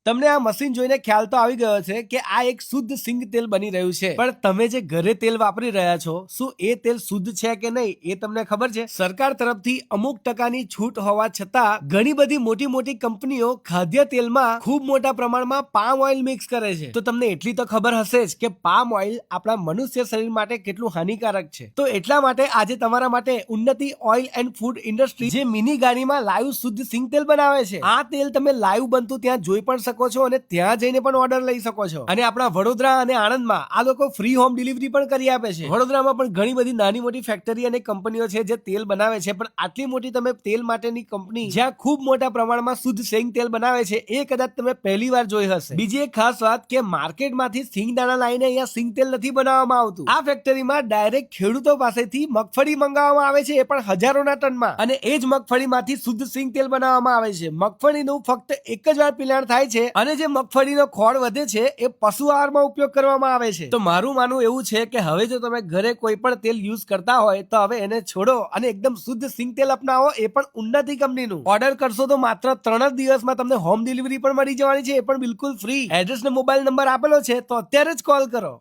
તમને આ મશીન જોઈને ખ્યાલ તો આવી ગયો છે કે આ એક શુદ્ધ સિંગ તેલ બની રહ્યું છે, પણ તમે જે ઘરે તેલ વાપરી રહ્યા છો, શું એ તેલ શુદ્ધ છે કે નહીં એ તમને ખબર છે? સરકાર તરફથી અમુક ટકાની છૂટ હોવા છતાં ઘણી બધી મોટી મોટી કંપનીઓ ખાદ્ય તેલમાં ખૂબ મોટા પ્રમાણમાં પામ ઓઇલ મિક્સ કરે છે. તો તમને એટલી તો ખબર હશે જ કે પામ ઓઇલ આપણા મનુષ્ય શરીર માટે કેટલું હાનિકારક છે. તો એટલા માટે આજે તમારા માટે ઉન્નતિ ઓઇલ એન્ડ ફૂડ ઇન્ડસ્ટ્રી જે મિની ગાડીમાં લાઈવ શુદ્ધ સિંગ તેલ બનાવે છે, આ તેલ તમે લાઈવ બનતું ત્યાં જોઈ પણ શકો છો અને ત્યાં જઈને પણ ઓર્ડર લઈ શકો છો. અને આપણા વડોદરા અને આણંદમાં આ લોકો ફ્રી હોમ ડિલિવરી પણ કરી આપે છે. વડોદરામાં પણ ઘણી બધી નાની મોટી ફેક્ટરી અને કંપનીઓ છે જે તેલ બનાવે છે, પણ આટલી મોટી તમે તેલ માટેની કંપની જ્યાં ખૂબ મોટા પ્રમાણમાં શુદ્ધ સિંગ તેલ બનાવે છે એ કદાચ તમે પહેલી વાર જોઈ હશે. બીજી એક ખાસ વાત કે માર્કેટમાંથી સિંગ દાણા લાવીને અહીંયા સિંગ તેલ નથી બનાવવામાં આવતું. આ ફેક્ટરીમાં ડાયરેક્ટ ખેડૂતો પાસેથી મગફળી મંગાવવામાં આવે છે, એ પણ હજારોના ટનમાં, અને એ જ મગફળીમાંથી શુદ્ધ સિંગ તેલ બનાવવામાં આવે છે. મગફળીનું ફક્ત એક જ વાર પિલાણ થાય છે અને જે મગફળીનો ખોળ વધે છે એ પશુ આહારમાં ઉપયોગ કરવામાં આવે છે. તો મારું માનવું એવું છે કે હવે જો તમે ઘરે કોઈ પણ તેલ યુઝ કરતા હોય તો હવે એને છોડો અને એકદમ શુદ્ધ સિંગ તેલ અપનાવો, એ પણ ઉન્નતિ કંપનીનું. ઓર્ડર કરશો તો માત્ર 3 જ દિવસમાં તમને હોમ ડિલિવરી પણ મળી જવાની છે, એ પણ બિલકુલ ફ્રી. એડ્રેસ ને મોબાઈલ નંબર આપેલો છે, તો અત્યારે જ કોલ કરો.